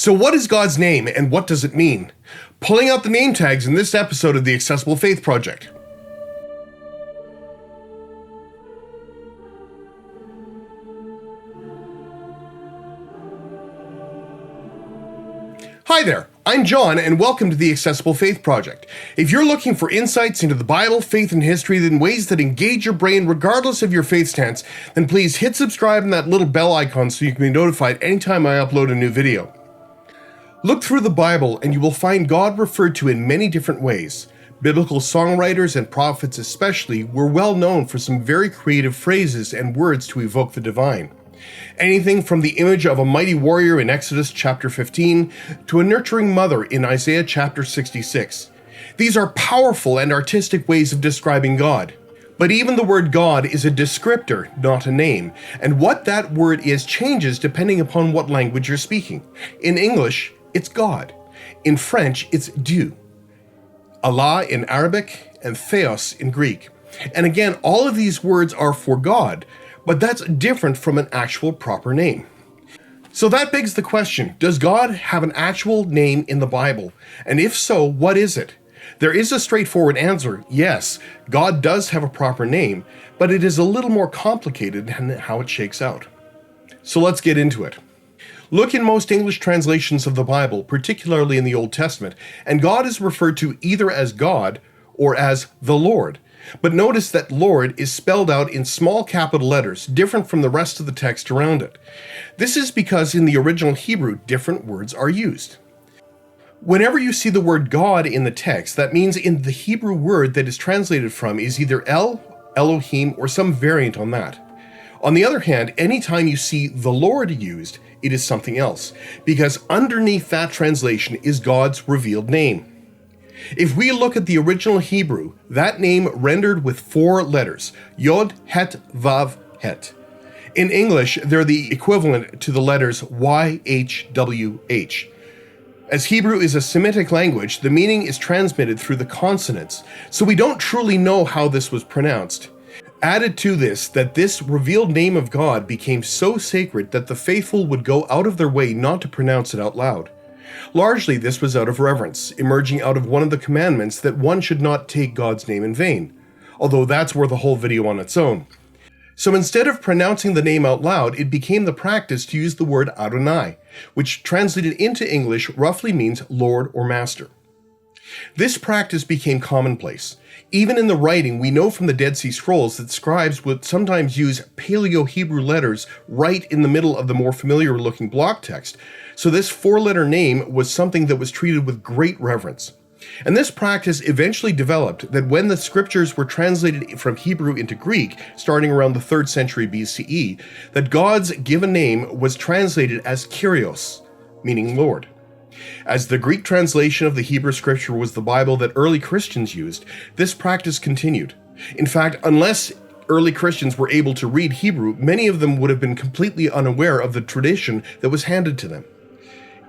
So what is God's name and what does it mean? Pulling out the name tags in this episode of the Accessible Faith Project. Hi there, I'm John and welcome to the Accessible Faith Project. If you're looking for insights into the Bible, faith, and history in ways that engage your brain regardless of your faith stance, then please hit subscribe and that little bell icon so you can be notified anytime I upload a new video. Look through the Bible and you will find God referred to in many different ways. Biblical songwriters and prophets especially were well known for some very creative phrases and words to evoke the divine. Anything from the image of a mighty warrior in Exodus chapter 15 to a nurturing mother in Isaiah chapter 66. These are powerful and artistic ways of describing God. But even the word God is a descriptor, not a name, and what that word is changes depending upon what language you're speaking. In English, it's God. In French, it's Dieu. Allah in Arabic and Theos in Greek. And again, all of these words are for God, but that's different from an actual proper name. So that begs the question, does God have an actual name in the Bible? And if so, what is it? There is a straightforward answer, yes, God does have a proper name, but it is a little more complicated than how it shakes out. So let's get into it. Look in most English translations of the Bible, particularly in the Old Testament, and God is referred to either as God or as the Lord. But notice that Lord is spelled out in small capital letters, different from the rest of the text around it. This is because in the original Hebrew, different words are used. Whenever you see the word God in the text, that means in the Hebrew word that is translated from is either El, Elohim, or some variant on that. On the other hand, anytime you see the Lord used, it is something else, because underneath that translation is God's revealed name. If we look at the original Hebrew, that name rendered with 4 letters, Yod, Het, Vav, Het. In English, they're the equivalent to the letters Y, H, W, H. As Hebrew is a Semitic language, the meaning is transmitted through the consonants, so we don't truly know how this was pronounced. Added to this, that this revealed name of God became so sacred that the faithful would go out of their way not to pronounce it out loud. Largely, this was out of reverence, emerging out of one of the commandments that one should not take God's name in vain, although that's worth a whole video on its own. So instead of pronouncing the name out loud, it became the practice to use the word Adonai, which translated into English roughly means Lord or Master. This practice became commonplace. Even in the writing, we know from the Dead Sea Scrolls that scribes would sometimes use Paleo-Hebrew letters right in the middle of the more familiar-looking block text, so this 4-letter name was something that was treated with great reverence. And this practice eventually developed that when the scriptures were translated from Hebrew into Greek, starting around the 3rd century BCE, that God's given name was translated as Kyrios, meaning Lord. As the Greek translation of the Hebrew scripture was the Bible that early Christians used, this practice continued. In fact, unless early Christians were able to read Hebrew, many of them would have been completely unaware of the tradition that was handed to them.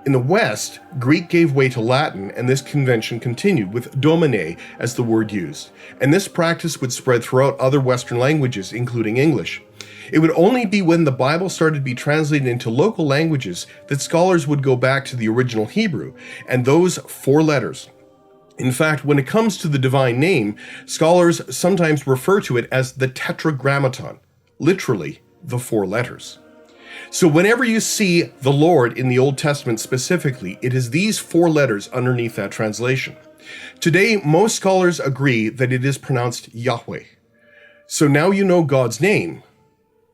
In the West, Greek gave way to Latin, and this convention continued with domine as the word used, and this practice would spread throughout other Western languages, including English. It would only be when the Bible started to be translated into local languages that scholars would go back to the original Hebrew, and those 4 letters. In fact, when it comes to the divine name, scholars sometimes refer to it as the Tetragrammaton, literally the 4 letters. So whenever you see the Lord in the Old Testament specifically, it is these 4 letters underneath that translation. Today, most scholars agree that it is pronounced Yahweh. So now you know God's name,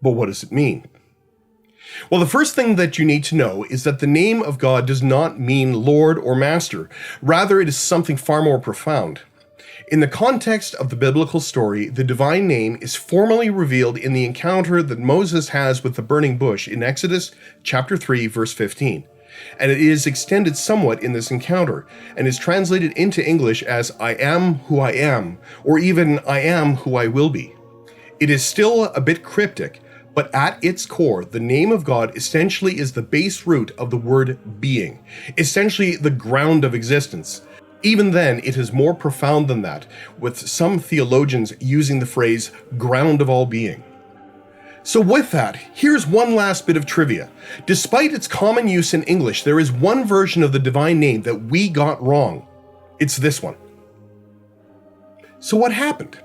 but what does it mean? Well, the first thing that you need to know is that the name of God does not mean Lord or Master. Rather, it is something far more profound. In the context of the biblical story, the divine name is formally revealed in the encounter that Moses has with the burning bush in Exodus chapter 3, verse 15. And it is extended somewhat in this encounter, and is translated into English as I am who I am, or even I am who I will be. It is still a bit cryptic, but at its core, the name of God essentially is the base root of the word being, essentially the ground of existence. Even then, it is more profound than that, with some theologians using the phrase ground of all being. So with that, here's one last bit of trivia. Despite its common use in English, there is one version of the divine name that we got wrong. It's this one. So what happened?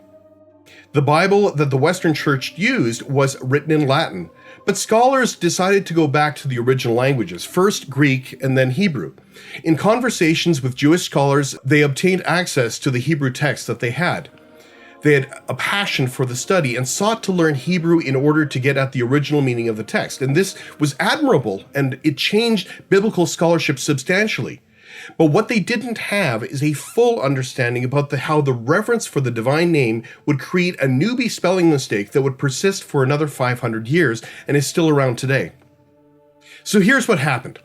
The Bible that the Western Church used was written in Latin, but scholars decided to go back to the original languages, first Greek and then Hebrew. In conversations with Jewish scholars, they obtained access to the Hebrew text that they had. They had a passion for the study and sought to learn Hebrew in order to get at the original meaning of the text. And this was admirable, and it changed biblical scholarship substantially. But what they didn't have is a full understanding about how the reverence for the divine name would create a newbie spelling mistake that would persist for another 500 years and is still around today. So here's what happened.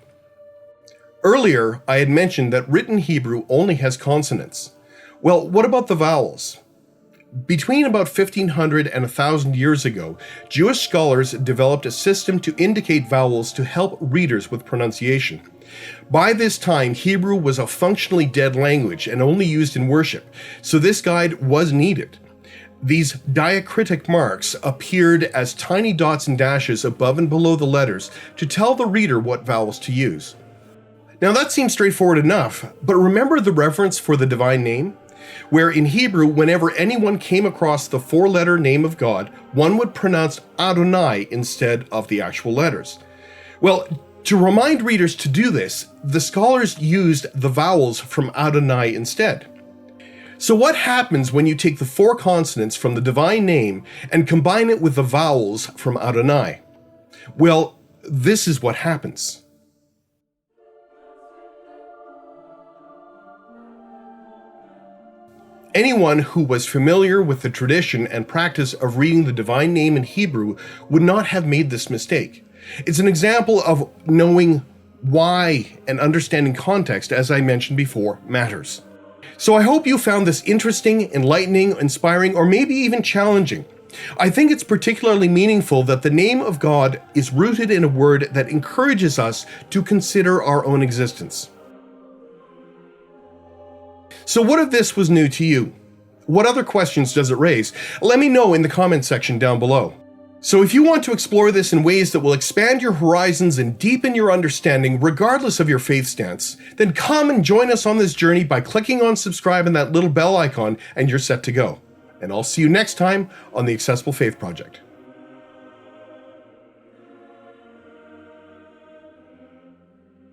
Earlier, I had mentioned that written Hebrew only has consonants. Well, what about the vowels? Between about 1500 and 1000 years ago, Jewish scholars developed a system to indicate vowels to help readers with pronunciation. By this time, Hebrew was a functionally dead language and only used in worship, so this guide was needed. These diacritic marks appeared as tiny dots and dashes above and below the letters to tell the reader what vowels to use. Now that seems straightforward enough, but remember the reverence for the divine name? Where in Hebrew, whenever anyone came across the four-letter name of God, one would pronounce Adonai instead of the actual letters. Well, to remind readers to do this, the scholars used the vowels from Adonai instead. So what happens when you take the four consonants from the divine name and combine it with the vowels from Adonai? Well, this is what happens. Anyone who was familiar with the tradition and practice of reading the divine name in Hebrew would not have made this mistake. It's an example of knowing why and understanding context, as I mentioned before, matters. So I hope you found this interesting, enlightening, inspiring, or maybe even challenging. I think it's particularly meaningful that the name of God is rooted in a word that encourages us to consider our own existence. So what if this was new to you? What other questions does it raise? Let me know in the comment section down below. So if you want to explore this in ways that will expand your horizons and deepen your understanding regardless of your faith stance, then come and join us on this journey by clicking on subscribe and that little bell icon, and you're set to go. And I'll see you next time on the Accessible Faith Project.